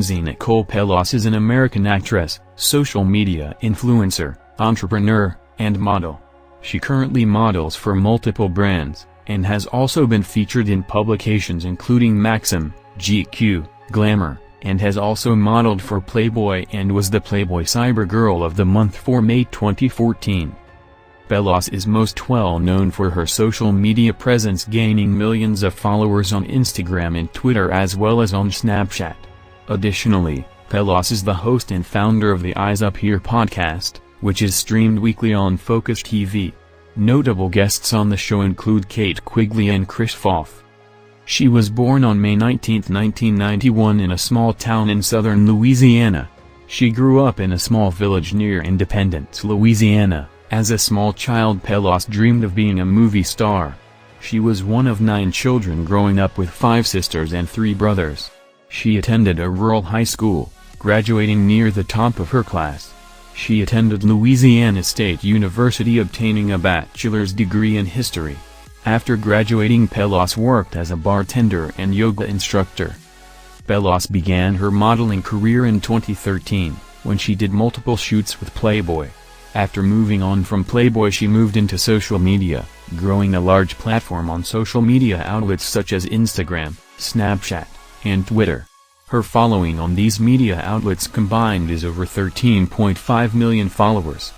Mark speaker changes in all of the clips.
Speaker 1: Lindsey Nicole Pelas is an American actress, social media influencer, entrepreneur, and model. She currently models for multiple brands, and has also been featured in publications including Maxim, GQ, Glamour, and has also modeled for Playboy and was the Playboy Cyber Girl of the Month for May 2014. Pelas is most well known for her social media presence, gaining millions of followers on Instagram and Twitter as well as on Snapchat. Additionally, Pelas is the host and founder of the Eyes Up Here podcast, which is streamed weekly on Focus TV. Notable guests on the show include Kate Quigley and Chris Foff. She was born on May 19, 1991 in a small town in southern Louisiana. She grew up in a small village near Independence, Louisiana. As a small child, Pelas dreamed of being a movie star. She was one of 9 children, growing up with 5 sisters and 3 brothers. She attended a rural high school, graduating near the top of her class. She attended Louisiana State University, obtaining a bachelor's degree in history. After graduating, Pelas worked as a bartender and yoga instructor. Pelas began her modeling career in 2013, when she did multiple shoots with Playboy. After moving on from Playboy, she moved into social media, growing a large platform on social media outlets such as Instagram, Snapchat, and Twitter. Her following on these media outlets combined is over 13.5 million followers.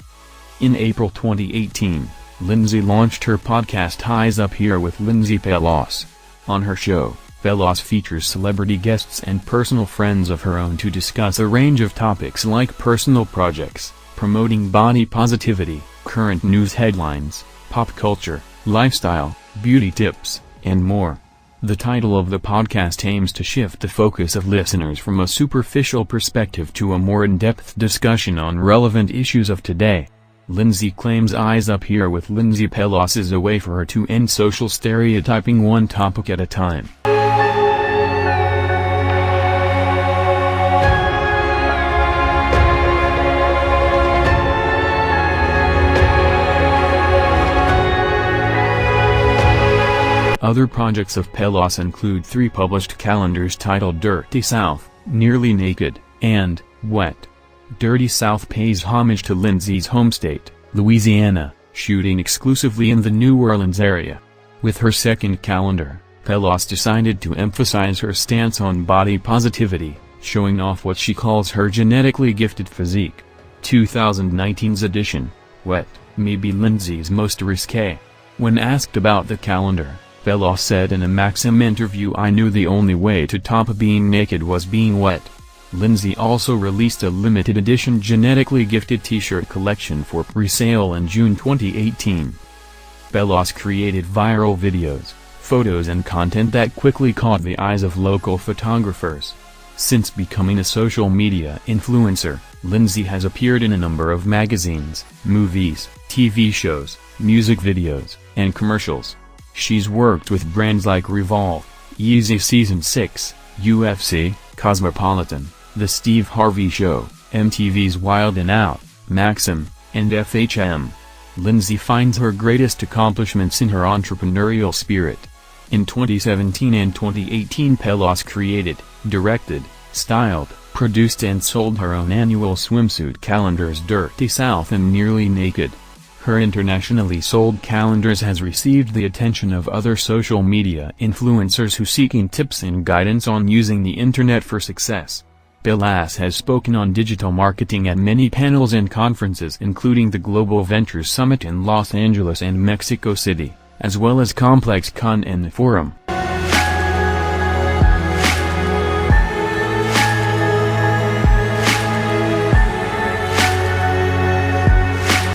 Speaker 1: In April 2018, Lindsey launched her podcast Eyes Up Here with Lindsey Pelas. On her show, Pelas features celebrity guests and personal friends of her own to discuss a range of topics like personal projects, promoting body positivity, current news headlines, pop culture, lifestyle, beauty tips, and more. The title of the podcast aims to shift the focus of listeners from a superficial perspective to a more in-depth discussion on relevant issues of today. Lindsey claims Eyes Up Here with Lindsey Pelas is a way for her to end social stereotyping one topic at a time. Other projects of Pelas include 3 published calendars titled Dirty South, Nearly Naked, and Wet. Dirty South pays homage to Lindsey's home state, Louisiana, shooting exclusively in the New Orleans area. With her second calendar, Pelas decided to emphasize her stance on body positivity, showing off what she calls her genetically gifted physique. 2019's edition, Wet, may be Lindsey's most risque. When asked about the calendar, Pelas said in a Maxim interview, "I knew the only way to top being naked was being wet." Lindsey also released a limited edition genetically gifted t-shirt collection for pre-sale in June 2018. Pelas created viral videos, photos and content that quickly caught the eyes of local photographers. Since becoming a social media influencer, Lindsey has appeared in a number of magazines, movies, TV shows, music videos, and commercials. She's worked with brands like Revolve, Yeezy Season 6, UFC, Cosmopolitan, The Steve Harvey Show, MTV's Wild 'N Out, Maxim, and FHM. Lindsey finds her greatest accomplishments in her entrepreneurial spirit. In 2017 and 2018, Pelas created, directed, styled, produced and sold her own annual swimsuit calendars Dirty South and Nearly Naked. Her internationally sold calendars has received the attention of other social media influencers who seeking tips and guidance on using the internet for success. Pelas has spoken on digital marketing at many panels and conferences, including the Global Ventures Summit in Los Angeles and Mexico City, as well as Complex Con and the Forum.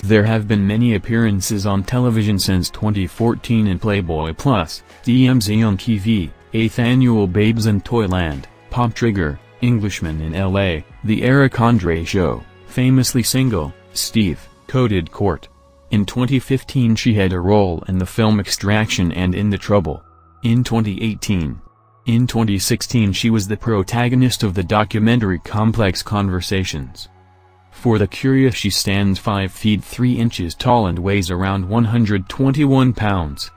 Speaker 1: There have been many appearances on television since 2014 in Playboy Plus, DMZ on TV, 8th Annual Babes in Toyland, Pop Trigger, Englishman in LA, The Eric Andre Show, Famously Single, Steve, Coded Court. In 2015 she had a role in the film Extraction and In the Trouble. In 2018. In 2016 she was the protagonist of the documentary Complex Conversations. For the curious, she stands 5 feet 3 inches tall and weighs around 121 pounds.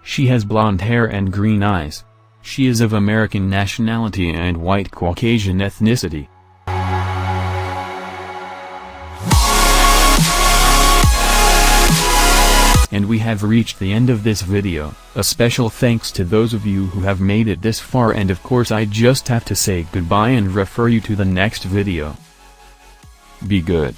Speaker 1: She has blonde hair and green eyes. She is of American nationality and white Caucasian ethnicity. And we have reached the end of this video. A special thanks to those of you who have made it this far, and of course I just have to say goodbye and refer you to the next video. Be good.